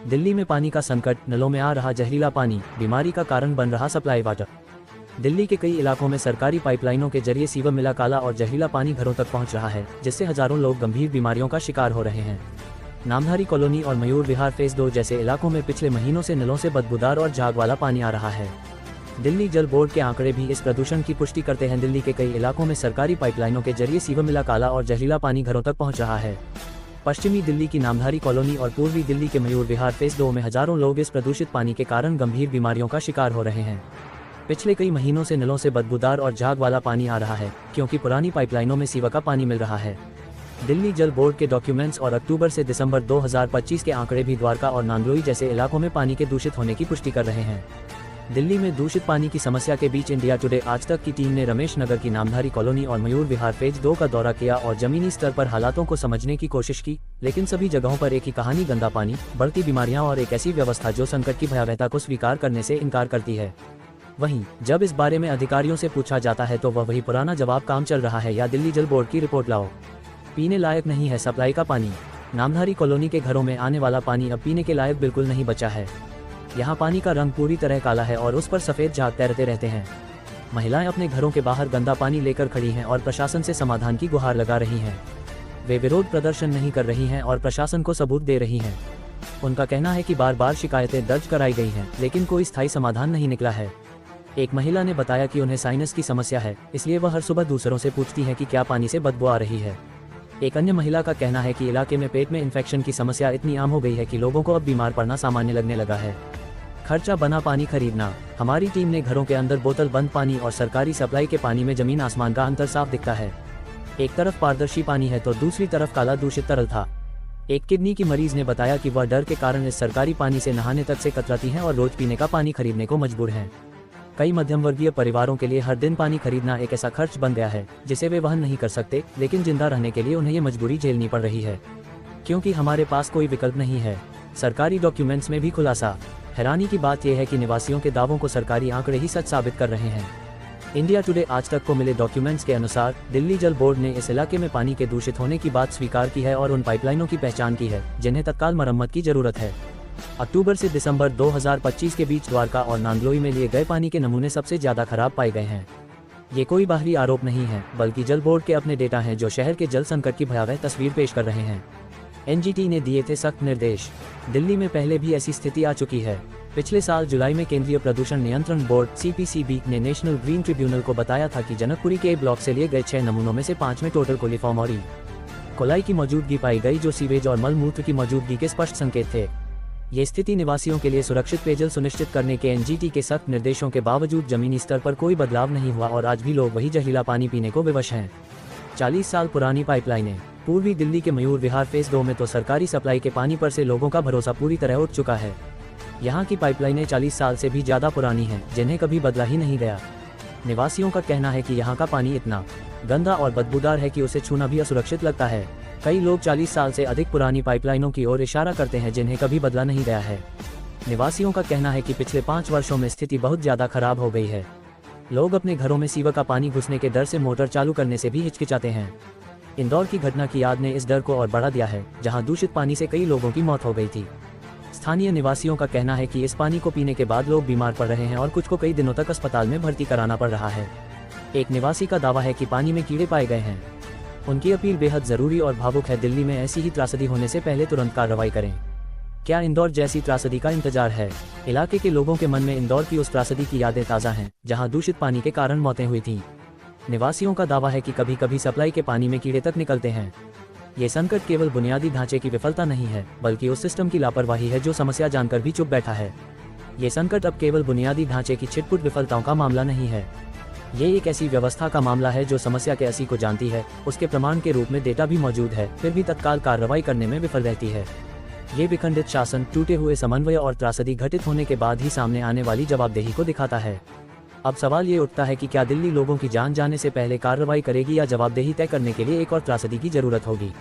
दिल्ली में पानी का संकट, नलों में आ रहा जहरीला पानी, बीमारी का कारण बन रहा सप्लाई वाटर। दिल्ली के कई इलाकों में सरकारी पाइपलाइनों के जरिए सीवर मिला काला और जहरीला पानी घरों तक पहुंच रहा है, जिससे हजारों लोग गंभीर बीमारियों का शिकार हो रहे हैं। नामधारी कॉलोनी और मयूर विहार फेज 2 जैसे इलाकों में पिछले महीनों से नलों से बदबूदार और झाग वाला पानी आ रहा है। दिल्ली जल बोर्ड के आंकड़े भी इस प्रदूषण की पुष्टि करते हैं। दिल्ली के कई इलाकों में सरकारी पाइपलाइनों के जरिए सीवर मिला काला और जहरीला पानी घरों तक पहुंच रहा है। पश्चिमी दिल्ली की नामधारी कॉलोनी और पूर्वी दिल्ली के मयूर विहार फेज 2 में हजारों लोग इस प्रदूषित पानी के कारण गंभीर बीमारियों का शिकार हो रहे हैं। पिछले कई महीनों से नलों से बदबूदार और झाग वाला पानी आ रहा है, क्योंकि पुरानी पाइपलाइनों में सीवर का पानी मिल रहा है। दिल्ली जल बोर्ड के डॉक्यूमेंट्स और अक्टूबर से दिसंबर 2025 के आंकड़े भी द्वारका और नांदलोई जैसे इलाकों में पानी के दूषित होने की पुष्टि कर रहे हैं। दिल्ली में दूषित पानी की समस्या के बीच इंडिया टुडे आज तक की टीम ने रमेश नगर की नामधारी कॉलोनी और मयूर विहार फेज 2 का दौरा किया और जमीनी स्तर पर हालातों को समझने की कोशिश की, लेकिन सभी जगहों पर एक ही कहानी, गंदा पानी, बढ़ती बीमारियां और एक ऐसी व्यवस्था जो संकट की भयावहता को स्वीकार करने से इनकार करती है। वहीं जब इस बारे में अधिकारियों से पूछा जाता है तो वह वही पुराना जवाब, काम चल रहा है या दिल्ली जल बोर्ड की रिपोर्ट लाओ। पीने लायक नहीं है सप्लाई का पानी। नामधारी कॉलोनी के घरों में आने वाला पानी अब पीने के लायक बिल्कुल नहीं बचा है। यहाँ पानी का रंग पूरी तरह काला है और उस पर सफेद झाग तैरते रहते हैं। महिलाएं अपने घरों के बाहर गंदा पानी लेकर खड़ी हैं और प्रशासन से समाधान की गुहार लगा रही हैं। वे विरोध प्रदर्शन नहीं कर रही हैं और प्रशासन को सबूत दे रही हैं। उनका कहना है कि बार बार शिकायतें दर्ज कराई गई हैं, लेकिन कोई स्थायी समाधान नहीं निकला है। एक महिला ने बताया कि उन्हें साइनस की समस्या है, इसलिए वह हर सुबह दूसरों से पूछती है कि क्या पानी से बदबू आ रही है। एक अन्य महिला का कहना है कि इलाके में पेट में इन्फेक्शन की समस्या इतनी आम हो गई है कि लोगों को अब बीमार पड़ना सामान्य लगने लगा है। खर्चा बना पानी खरीदना। हमारी टीम ने घरों के अंदर बोतल बंद पानी और सरकारी सप्लाई के पानी में जमीन आसमान का अंतर साफ दिखता है। एक तरफ पारदर्शी पानी है तो दूसरी तरफ काला दूषित तरल था। एक किडनी की मरीज ने बताया कि वह डर के कारण इस सरकारी पानी से नहाने तक से कतराती हैं और रोज पीने का पानी खरीदने को मजबूर हैं। कई मध्यम वर्गीय परिवारों के लिए हर दिन पानी खरीदना एक ऐसा खर्च बन गया है जिसे वे वहन नहीं कर सकते, लेकिन जिंदा रहने के लिए उन्हें ये मजबूरी झेलनी पड़ रही है, क्योंकि हमारे पास कोई विकल्प नहीं है। सरकारी डॉक्यूमेंट्स में भी खुलासा। हैरानी की बात यह है कि निवासियों के दावों को सरकारी आंकड़े ही सच साबित कर रहे हैं। इंडिया टुडे आज तक को मिले डॉक्यूमेंट्स के अनुसार दिल्ली जल बोर्ड ने इस इलाके में पानी के दूषित होने की बात स्वीकार की है और उन पाइपलाइनों की पहचान की है जिन्हें तत्काल मरम्मत की जरूरत है। अक्टूबर से दिसंबर 2025 के बीच द्वारका और नांदलोई में लिए गए पानी के नमूने सबसे ज्यादा खराब पाए गए हैं। ये कोई बाहरी आरोप नहीं है, बल्कि जल बोर्ड के अपने डेटा हैं जो शहर के जल संकट की भयावह तस्वीर पेश कर रहे हैं। एनजीटी ने दिए थे सख्त निर्देश। दिल्ली में पहले भी ऐसी स्थिति आ चुकी है। पिछले साल जुलाई में केंद्रीय प्रदूषण नियंत्रण बोर्ड (CPCB) ने नेशनल ग्रीन ट्रिब्यूनल को बताया था कि जनकपुरी के ब्लॉक से लिए गए 6 नमूनों में से 5 में टोटल कोलिफॉर्म और कोलाई की मौजूदगी पाई गई, जो सीवेज और मल मूत्र की मौजूदगी के स्पष्ट संकेत थे। ये स्थिति निवासियों के लिए सुरक्षित पेयजल सुनिश्चित करने के एनजीटी के सख्त निर्देशों के बावजूद जमीनी स्तर पर कोई बदलाव नहीं हुआ और आज भी लोग वही जहरीला पानी पीने को विवश हैं। 40 साल पुरानी पाइपलाइनें। पूर्वी दिल्ली के मयूर विहार फेज 2 में तो सरकारी सप्लाई के पानी पर से लोगों का भरोसा पूरी तरह उठ चुका है। यहाँ की पाइपलाइनें 40 साल से भी ज्यादा पुरानी हैं, जिन्हें कभी बदला ही नहीं गया। निवासियों का कहना है कि यहाँ का पानी इतना गंदा और बदबूदार है कि उसे छूना भी असुरक्षित लगता है। कई लोग 40 साल से अधिक पुरानी पाइपलाइनों की ओर इशारा करते हैं जिन्हें कभी बदला नहीं गया है। निवासियों का कहना है कि पिछले 5 वर्षों में स्थिति बहुत ज्यादा खराब हो गई है। लोग अपने घरों में सीवर का पानी घुसने के डर से मोटर चालू करने से भी हिचकिचाते हैं। इंदौर की घटना की याद ने इस डर को और बढ़ा दिया है, जहां दूषित पानी से कई लोगों की मौत हो गई थी। स्थानीय निवासियों का कहना है कि इस पानी को पीने के बाद लोग बीमार पड़ रहे हैं और कुछ को कई दिनों तक अस्पताल में भर्ती कराना पड़ रहा है। एक निवासी का दावा है कि पानी में कीड़े पाए गए हैं। उनकी अपील बेहद जरूरी और भावुक है। दिल्ली में ऐसी ही त्रासदी होने से पहले तुरंत कार्रवाई करें। क्या इंदौर जैसी त्रासदी का इंतजार है? इलाके के लोगों के मन में इंदौर की उस त्रासदी की यादें ताज़ा हैं, जहां दूषित पानी के कारण मौतें हुई थीं। निवासियों का दावा है कि कभी कभी सप्लाई के पानी में कीड़े तक निकलते हैं। ये संकट केवल बुनियादी ढांचे की विफलता नहीं है, बल्कि उस सिस्टम की लापरवाही है जो समस्या जानकर भी चुप बैठा है। ये संकट अब केवल बुनियादी ढांचे की छिटपुट विफलताओं का मामला नहीं है। ये एक ऐसी व्यवस्था का मामला है जो समस्या के असली को जानती है, उसके प्रमाण के रूप में डेटा भी मौजूद है, फिर भी तत्काल कार्रवाई करने में विफल रहती है। ये विखंडित शासन, टूटे हुए समन्वय और त्रासदी घटित होने के बाद ही सामने आने वाली जवाबदेही को दिखाता है। अब सवाल ये उठता है कि क्या दिल्ली लोगों की जान जाने से पहले कार्रवाई करेगी या जवाबदेही तय करने के लिए एक और त्रासदी की जरूरत होगी।